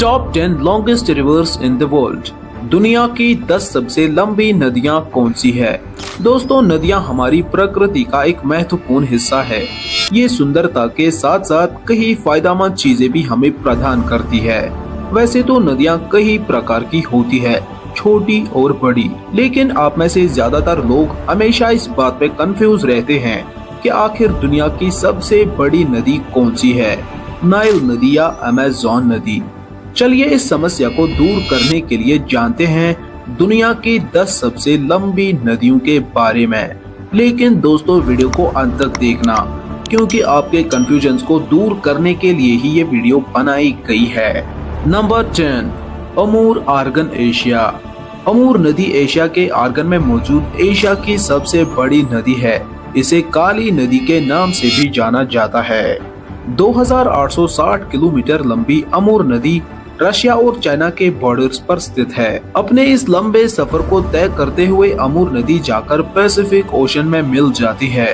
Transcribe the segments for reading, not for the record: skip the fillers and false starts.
Top 10 longest reverse in the world. दुनिया की 10 सबसे लंबी नदियां कौन सी है? दोस्तों, नदियां हमारी प्रकृति का एक महत्वपूर्ण हिस्सा है। ये सुंदरता के साथ साथ कई फायदेमंद चीजें भी हमें प्रदान करती है। वैसे तो नदियां कई प्रकार की होती है, छोटी और बड़ी, लेकिन आप में से ज्यादातर लोग हमेशा इस बात पे कंफ्यूज रहते हैं कि आखिर दुनिया की सबसे बड़ी नदी कौन सी है, नाइल नदी या अमेज़न नदी। चलिए इस समस्या को दूर करने के लिए जानते हैं दुनिया की 10 सबसे लंबी नदियों के बारे में। लेकिन दोस्तों, वीडियो को अंत तक देखना, क्योंकि आपके कंफ्यूजन को दूर करने के लिए ही ये वीडियो बनाई गई है। Number 10, Amur Argun Asia. Amur नदी एशिया के आर्गन में मौजूद एशिया की सबसे बड़ी नदी है। इसे काली नदी के नाम से भी जाना जाता है। 2860 किलोमीटर लंबी अमूर नदी रशिया और चाइना के बॉर्डर्स पर स्थित है। अपने इस लंबे सफर को तय करते हुए अमूर नदी जाकर पैसिफिक ओशन में मिल जाती है।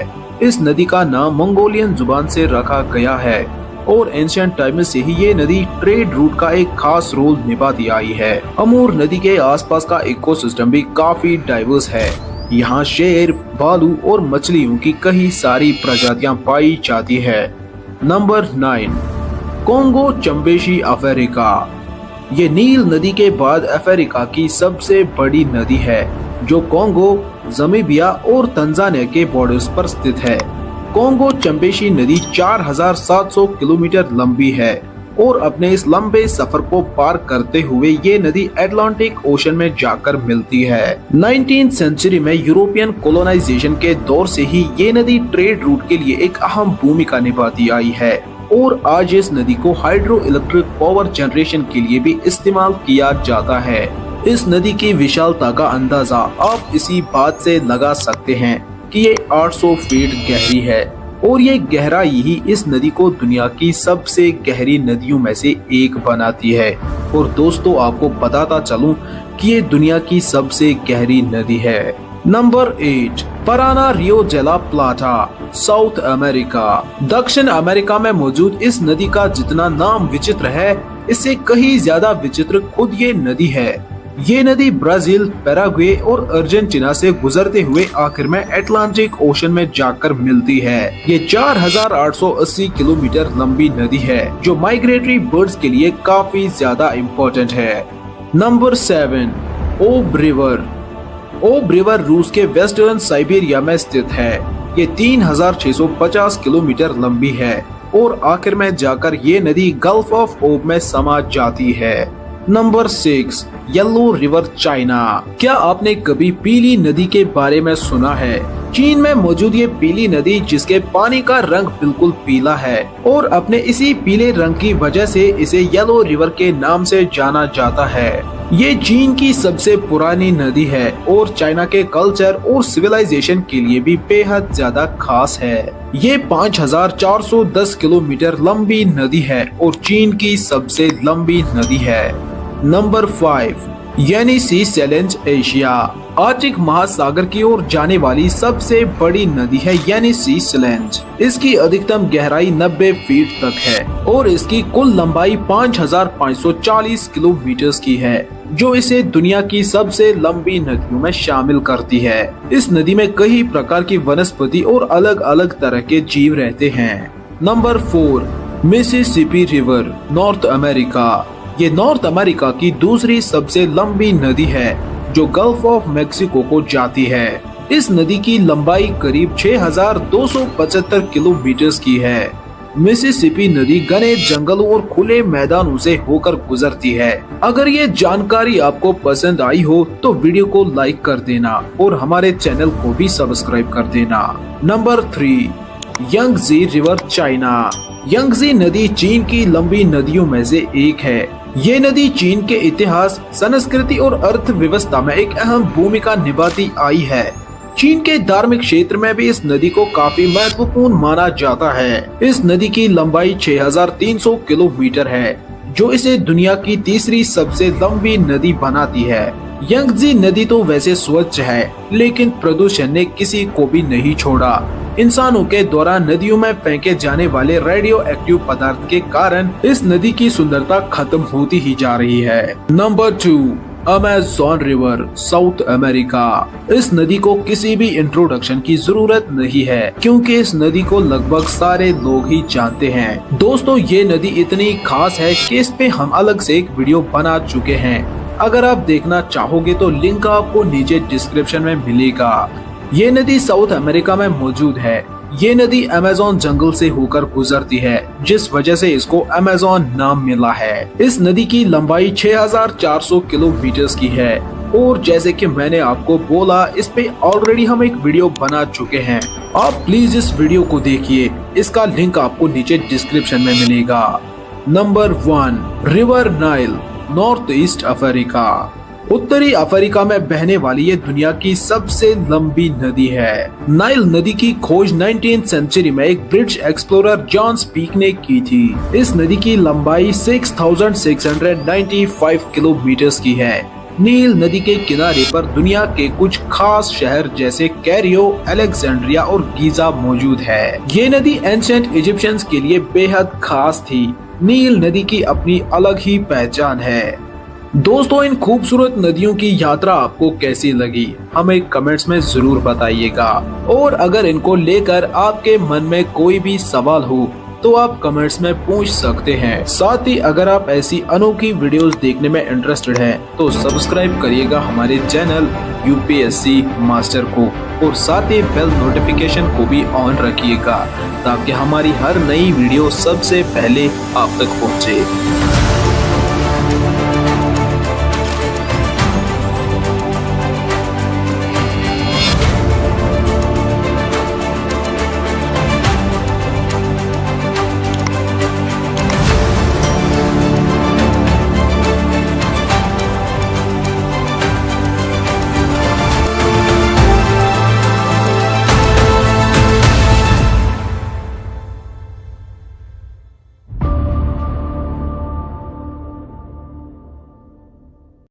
इस नदी का नाम मंगोलियन जुबान से रखा गया है और एंशिएंट टाइम से ही ये नदी ट्रेड रूट का एक खास रोल निभाती आई है। अमूर नदी के आसपास का इकोसिस्टम भी काफी डाइवर्स है। यहाँ शेर, भालू और मछलियों की कई सारी प्रजातियां पाई जाती है। Number 9, Congo Chambeshi Africa. ये नील नदी के बाद अफ्रीका की सबसे बड़ी नदी है, जो कोंगो, ज़ाम्बिया और तंजानिया के बॉर्डर्स पर स्थित है। कोंगो चंबेशी नदी 4700 किलोमीटर लंबी है और अपने इस लंबे सफर को पार करते हुए ये नदी अटलांटिक ओशन में जाकर मिलती है। 19th सेंचुरी में यूरोपियन कोलोनाइजेशन के दौर से ही ये नदी ट्रेड रूट के लिए एक अहम भूमिका निभाती आई है और आज इस नदी को हाइड्रो इलेक्ट्रिक पावर जनरेशन के लिए भी इस्तेमाल किया जाता है। इस नदी की विशालता का अंदाजा आप इसी बात से लगा सकते हैं कि ये 800 फीट गहरी है और ये गहराई ही इस नदी को दुनिया की सबसे गहरी नदियों में से एक बनाती है। और दोस्तों, आपको बताता चलूं कि ये दुनिया की सबसे गहरी नदी है। नंबर 8, पराना रियो डेला प्लाटा, साउथ अमेरिका। दक्षिण अमेरिका में मौजूद इस नदी का जितना नाम विचित्र है, इससे कहीं ज्यादा विचित्र खुद ये नदी है। ये नदी ब्राजील, पैराग्वे और अर्जेंटीना से गुजरते हुए आखिर में अटलांटिक ओशन में जाकर मिलती है। ये 4880 किलोमीटर लंबी नदी है, जो माइग्रेटरी बर्ड्स के लिए काफी ज्यादा इम्पोर्टेंट है। नंबर 7, ओब रिवर। ओब रिवर रूस के वेस्टर्न साइबेरिया में स्थित है। ये 3650 किलोमीटर लंबी है और आखिर में जाकर ये नदी गल्फ ऑफ ओब में समा जाती है। Number 6, yellow river China. क्या आपने कभी पीली नदी के बारे में सुना है? चीन में मौजूद ये पीली नदी, जिसके पानी का रंग बिल्कुल पीला है और अपने इसी पीले रंग की वजह से इसे येलो रिवर के नाम से जाना जाता है। ये चीन की सबसे पुरानी नदी है और चाइना के कल्चर और सिविलाइजेशन के लिए भी बेहद ज्यादा खास है। ये 5410 किलोमीटर लंबी नदी है और चीन की सबसे लंबी नदी है। Number 5, Yenisei challenge Asia. Arctic महासागर की ओर जाने वाली सबसे बड़ी नदी है येनिसी चैलेंज। इसकी अधिकतम गहराई 90 फीट तक है और इसकी कुल लंबाई 5540 किलोमीटर की है, जो इसे दुनिया की सबसे लंबी नदियों में शामिल करती है। इस नदी में कई प्रकार की वनस्पति और अलग अलग तरह के जीव रहते हैं। Number 4, Mississippi river, north America. ये नॉर्थ अमेरिका की दूसरी सबसे लंबी नदी है, जो गल्फ ऑफ मेक्सिको को जाती है। इस नदी की लंबाई करीब 6275 किलोमीटर की है। मिसिसिपी नदी घने जंगलों और खुले मैदानों से होकर गुजरती है। अगर ये जानकारी आपको पसंद आई हो तो वीडियो को लाइक कर देना और हमारे चैनल को भी सब्सक्राइब कर देना। Number 3, Yangtze river China. Yangtze नदी चीन की लंबी नदियों में से एक है। ये नदी चीन के इतिहास, संस्कृति और अर्थव्यवस्था में एक अहम भूमिका निभाती आई है। चीन के धार्मिक क्षेत्र में भी इस नदी को काफी महत्वपूर्ण माना जाता है। इस नदी की लंबाई 6300 किलोमीटर है, जो इसे दुनिया की तीसरी सबसे लंबी नदी बनाती है। यांगजी नदी तो वैसे स्वच्छ है, लेकिन प्रदूषण ने किसी को भी नहीं छोड़ा। इंसानों के द्वारा नदियों में फेंके जाने वाले रेडियो एक्टिव पदार्थ के कारण इस नदी की सुंदरता खत्म होती ही जा रही है। Number 2, Amazon river, south America. इस नदी को किसी भी इंट्रोडक्शन की जरूरत नहीं है क्योंकि इस नदी को लगभग सारे लोग ही जानते हैं। दोस्तों, ये नदी इतनी खास है कि इस पे हम अलग से एक वीडियो बना चुके हैं। अगर आप देखना चाहोगे तो लिंक आपको नीचे डिस्क्रिप्शन में मिलेगा। ये नदी साउथ अमेरिका में मौजूद है। ये नदी अमेज़न जंगल से होकर गुजरती है, जिस वजह से इसको अमेज़न नाम मिला है। इस नदी की लंबाई 6400 किलोमीटर की है और जैसे कि मैंने आपको बोला, इस पे ऑलरेडी हम एक वीडियो बना चुके हैं। आप प्लीज इस वीडियो को देखिए, इसका लिंक आपको नीचे डिस्क्रिप्शन में मिलेगा। Number 1, river Nile, north east Africa. उत्तरी अफ्रीका में बहने वाली ये दुनिया की सबसे लंबी नदी है। नाइल नदी की खोज 19th सेंचुरी में एक ब्रिटिश एक्सप्लोरर जॉन स्पीक ने की थी। इस नदी की लंबाई 6695 किलोमीटर की है। नील नदी के किनारे पर दुनिया के कुछ खास शहर जैसे कैरियो, अलेक्जेंड्रिया और गीजा मौजूद है। ये नदी एंशिएंट इजिप्शियंस के लिए बेहद खास थी। नील नदी की अपनी अलग ही पहचान है। दोस्तों, इन खूबसूरत नदियों की यात्रा आपको कैसी लगी हमें कमेंट्स में जरूर बताइएगा। और अगर इनको लेकर आपके मन में कोई भी सवाल हो तो आप कमेंट्स में पूछ सकते हैं। साथ ही अगर आप ऐसी अनोखी वीडियोस देखने में इंटरेस्टेड हैं तो सब्सक्राइब करिएगा हमारे चैनल यूपीएससी मास्टर को और साथ ही बेल नोटिफिकेशन को भी ऑन रखिएगा ताकि हमारी हर नई वीडियो सबसे पहले आप तक पहुंचे।